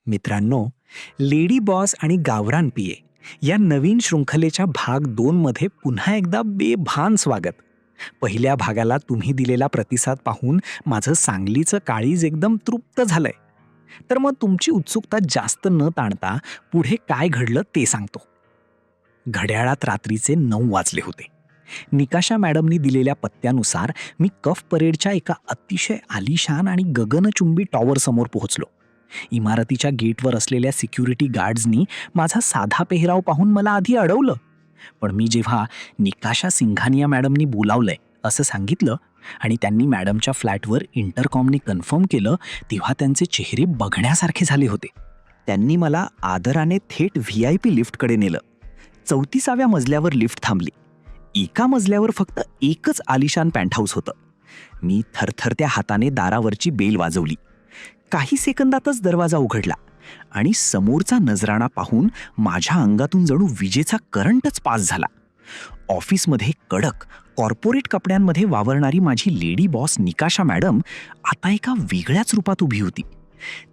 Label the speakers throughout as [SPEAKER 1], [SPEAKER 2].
[SPEAKER 1] मित्रांनो, lady boss आणि गावरान पीए या नवीन शृंखलेच्या भाग 2 मध्ये पुन्हा एकदा बेभान स्वागत. पहिल्या भागाला तुम्ही दिलेला प्रतिसाद पाहून माझं सांगलीचं काळीज एकदम तृप्त झालंय. तर मग तुमची उत्सुकता जास्त न ताणता पुढे काय घडलं ते सांगतो. घड्याळात रात्रीचे 9 वाजले होते. निकाशा मॅडमनी दिलेल्या पत्त्यानुसार मी कफ परेडच्या एका अतिशय आलिशान आणि गगनचुंबी टॉवर समोर पोहोचलो. इमारतीच्या गेटवर असलेल्या सिक्युरिटी गार्ड्सनी माझा साधा पेहराव पाहून मला आधी अडवलं. पण मी जेव्हा निकाशा सिंघानिया मॅडमनी बोलावलंय असं सांगितलं आणि त्यांनी मॅडमच्या फ्लॅटवर इंटरकॉमनी कन्फर्म केलं, तेव्हा त्यांचे चेहरे बघण्यासारखे झाले होते. त्यांनी मला आदराने थेट VIP लिफ्टकडे नेलं. 34व्या मजल्यावर लिफ्ट थांबली. एका मजल्यावर फक्त एकच आलिशान पॅन्टहाऊस होतं. मी थरथरत्या हाताने दारावरची बेल वाजवली. काही सेकंदातच दरवाजा उघडला आणि समोरचा नजराणा पाहून माझ्या अंगातून जणू विजेचा करंटच पास झाला. ऑफिसमध्ये कडक कॉर्पोरेट कपड्यांमध्ये वावरणारी माझी लेडी बॉस निकाशा मॅडम आता एका वेगळ्याच रूपात उभी होती.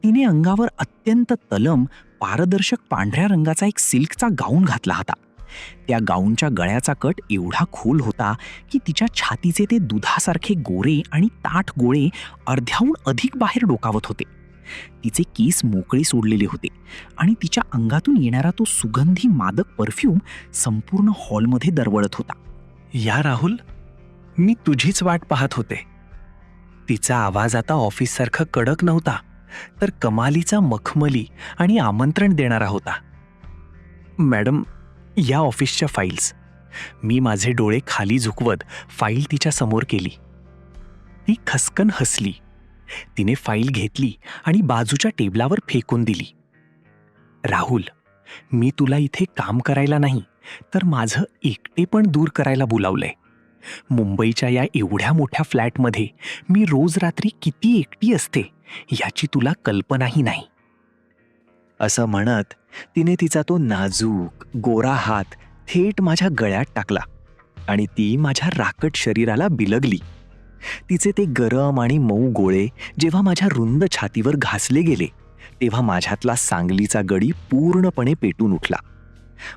[SPEAKER 1] तिने अंगावर अत्यंत तलम पारदर्शक पांढऱ्या रंगाचा एक सिल्कचा गाऊन घातला होता. त्या गाऊनच्या गळ्याचा कट एवढा खोल होता की तिच्या छातीचे ते दुधासारखे गोरे आणि ताठ गोळे अर्ध्याहून अधिक बाहेर डोकावत होते. तिचे केस मोकळे सोडलेले होते आणि तिच्या अंगातून येणारा तो सुगंधी मादक परफ्यूम संपूर्ण हॉलमध्ये दरवळत होता. या राहुल, मी तुझीच वाट पाहत होते. तिचा आवाज आता ऑफिससारखा कडक नव्हता, तर कमालीचा मखमली आणि आमंत्रण देणारा होता. मॅडम, या ऑफिसच्या फाईल्स. मी माझे डोळे खाली झुकवत फाईल तिच्या समोर केली. ती खसकन हसली. तिने फाईल घेतली आणि बाजूच्या टेबलावर फेकून दिली. राहुल, मी तुला इथे काम करायला नाही, तर माझं एकटेपण दूर करायला बोलावलंय. मुंबईच्या या एवढ्या मोठ्या फ्लॅटमध्ये मी रोज रात्री किती एकटी असते याची तुला कल्पनाही नाही. असं म्हणत तिने तिचा तो नाजूक गोरा हात थेट माझ्या गळ्यात टाकला आणि ती माझ्या राकट शरीराला बिलगली. तिचे ते गरम आणि मऊ गोळे जेव्हा माझ्या रुंद छातीवर घासले गेले, तेव्हा माझ्यातला सांगलीचा गडी पूर्णपणे पेटून उठला.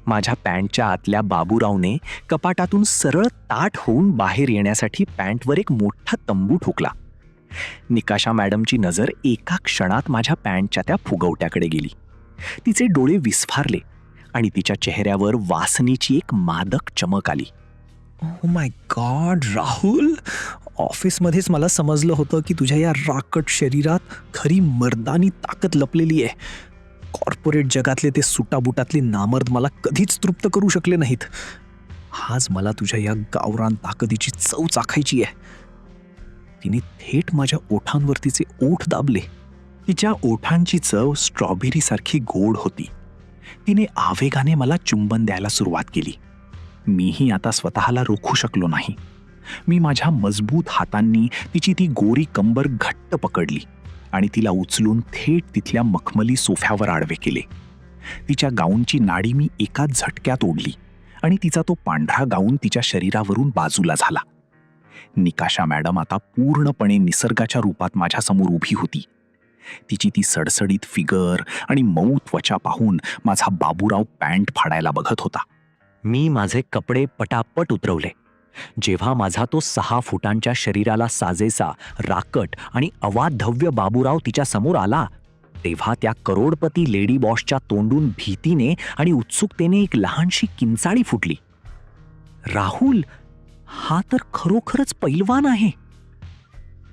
[SPEAKER 1] माझ्या पॅन्टच्या आतल्या बाबूरावने कपाटातून सरळ ताठ होऊन बाहेर येण्यासाठी पॅन्टवर एक मोठा तंबू ठोकला. निकाशा मॅडमची नजर एका क्षणात माझ्या पॅन्टच्या त्या फुगवट्याकडे गेली. तिचे डोळे विस्फारले आणि तिच्या चेहऱ्यावर वासनेची एक मादक चमक आली. ओ माय गॉड राहुल, ऑफिसमध्येच मला समजलं होतं की तुझ्या या राकट शरीरात खरी मर्दानी ताकद लपलेली आहे. कॉर्पोरेट जगातले ते सुटाबुटातले नामर्द मला कधीच तृप्त करू शकले नाहीत. आज मला तुझ्या या गावरान ताकदीची चव चाखायची आहे. तिने थेट माझ्या ओठांवर तिचे ओठ दाबले. तिच्या ओठांची चव स्ट्रॉबेरीसारखी गोड होती. तिने आवेगाने मला चुंबन द्यायला सुरुवात केली. मीही आता स्वतःला रोखू शकलो नाही. मी माझ्या मजबूत हातांनी तिची ती गोरी कंबर घट्ट पकडली आणि तिला उचलून थेट तिथल्या मखमली सोफ्यावर आडवे केले. तिच्या गाऊनची नाडी मी एकाच झटक्यात ओढली आणि तिचा तो पांढरा गाऊन तिच्या शरीरावरून बाजूला झाला. निकाशा मॅडम आता पूर्णपणे निसर्गाच्या रूपात माझ्यासमोर उभी होती. तिची ती सडसडीत फिगर आणि मऊ त्वचा पाहून माझा बाबूराव पॅन्ट फाडायला बघत होता. मी माझे कपडे पटापट उतरवले. जेव्हा माझा तो 6 फुटांच्या शरीराला साजेसा राकट आणि अवाढव्य बाबूराव तिच्या समोर आला, तेव्हा त्या करोडपती लेडी बॉसच्या तोंडून भीतीने आणि उत्सुकतेने एक लहानशी किंचाळी फुटली. राहुल, हा तर खरोखरच पैलवान आहे.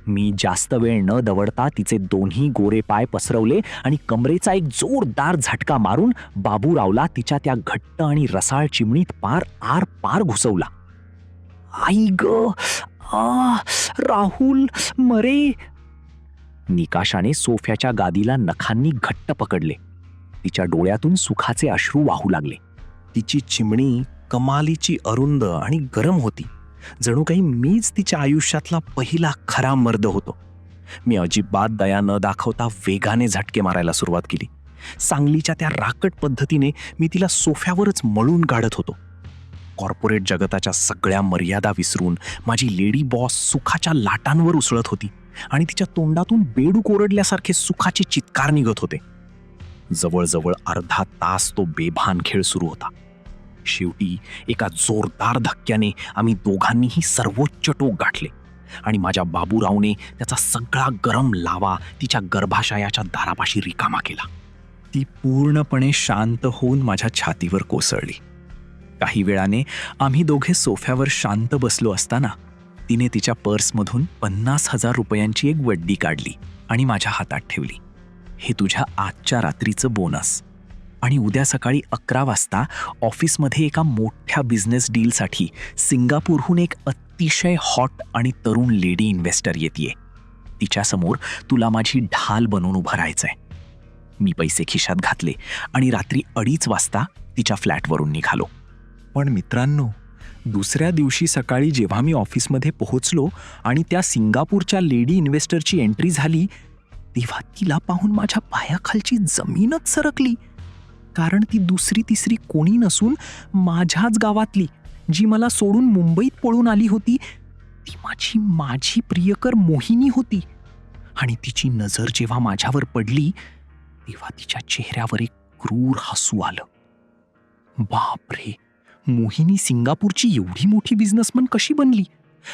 [SPEAKER 1] मी जास्त वेळ न दवडता तिचे दोन्ही गोरे पाय पसरवले आणि कमरेचा एक जोरदार झटका मारून बाबूरावला तिच्या त्या घट्ट आणि रसाळ चिमणीत आर पार घुसवला. आई ग, राहुल मरे. निकाशाने सोफ्याच्या गादीला नखांनी घट्ट पकडले. तिच्या डोळ्यातून सुखाचे अश्रू वाहू लागले. तिची चिमणी कमालीची अरुंद आणि गरम होती. जणू काही मीच तिच्या आयुष्यातला पहिला खरा मर्द होतो. मी अजिबात दया न दाखवता वेगाने झटके मारायला सुरुवात केली. सांगलीच्या त्या राकट पद्धतीने मी तिला सोफ्यावरच मळून काढत होतो. कॉर्पोरेट जगताच्या सगळ्या मर्यादा विसरून माझी लेडी बॉस सुखाच्या लाटांवर उसळत होती आणि तिच्या तोंडातून बेडूक ओरडल्यासारखे सुखाचे चित्कार निघत होते. जवळजवळ अर्धा तास तो बेभान खेळ सुरू होता. शेवटी एका जोरदार धक्क्याने आम्ही दोघांनीही सर्वोच्च टोक गाठले आणि माझ्या बाबूरावने त्याचा सगळा गरम लावा तिच्या गर्भाशयाच्या दारापाशी रिकामा केला. ती पूर्णपणे शांत होऊन माझ्या छातीवर कोसळली. काही वेळाने आम्ही दोघे सोफ्यावर शांत बसलो असताना तिने तिच्या पर्समधून 50,000 रुपयांची एक वड्डी काढली आणि माझ्या हातात ठेवली. हे तुझ्या आजच्या रात्रीचं बोनस. आणि उद्या सकाळी 11 वाजता ऑफिसमध्ये एका मोठ्या बिझनेस डीलसाठी सिंगापूरहून एक अतिशय हॉट आणि तरुण लेडी इन्व्हेस्टर येतेय. तिच्यासमोर तुला माझी ढाल बनवून उभं राहायचंय. मी पैसे खिशात घातले आणि रात्री 2:30 वाजता तिच्या फ्लॅटवरून निघालो. पण मित्रांनो, दुसऱ्या दिवशी सकाळी जेव्हा मी ऑफिसमध्ये पोहोचलो आणि त्या सिंगापूरच्या लेडी इन्व्हेस्टरची एंट्री झाली, तेव्हा तिला पाहून माझ्या पायाखालची जमीनच सरकली. कारण ती दुसरी तिसरी कोणी नसून माझ्याच गावातली, जी मला सोडून मुंबईत पळून आली होती, ती माझी प्रियकर मोहिनी होती. आणि तिची नजर जेव्हा माझ्यावर पडली तेव्हा तिच्या चेहऱ्यावर एक क्रूर हसू आलं. बापरे, मोहिनी सिंगापूरची एवढी मोठी बिझनेसमन कशी बनली?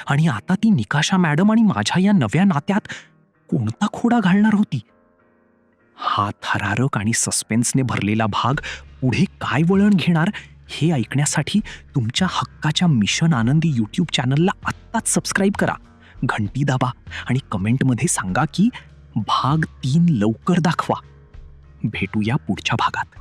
[SPEAKER 1] आणि आता ती निकाशा मॅडम आणि माझ्या या नव्या नात्यात कोणता खोडा घालणार होती? हा थरारक आणि सस्पेन्सने भरलेला भाग पुढे काय वळण घेणार हे ऐकण्यासाठी तुमच्या हक्काच्या मिशन आनंदी यूट्यूब चॅनलला आत्ताच सबस्क्राईब करा, घंटी दाबा आणि कमेंटमध्ये सांगा की भाग 3 लवकर दाखवा. भेटूया पुढच्या भागात.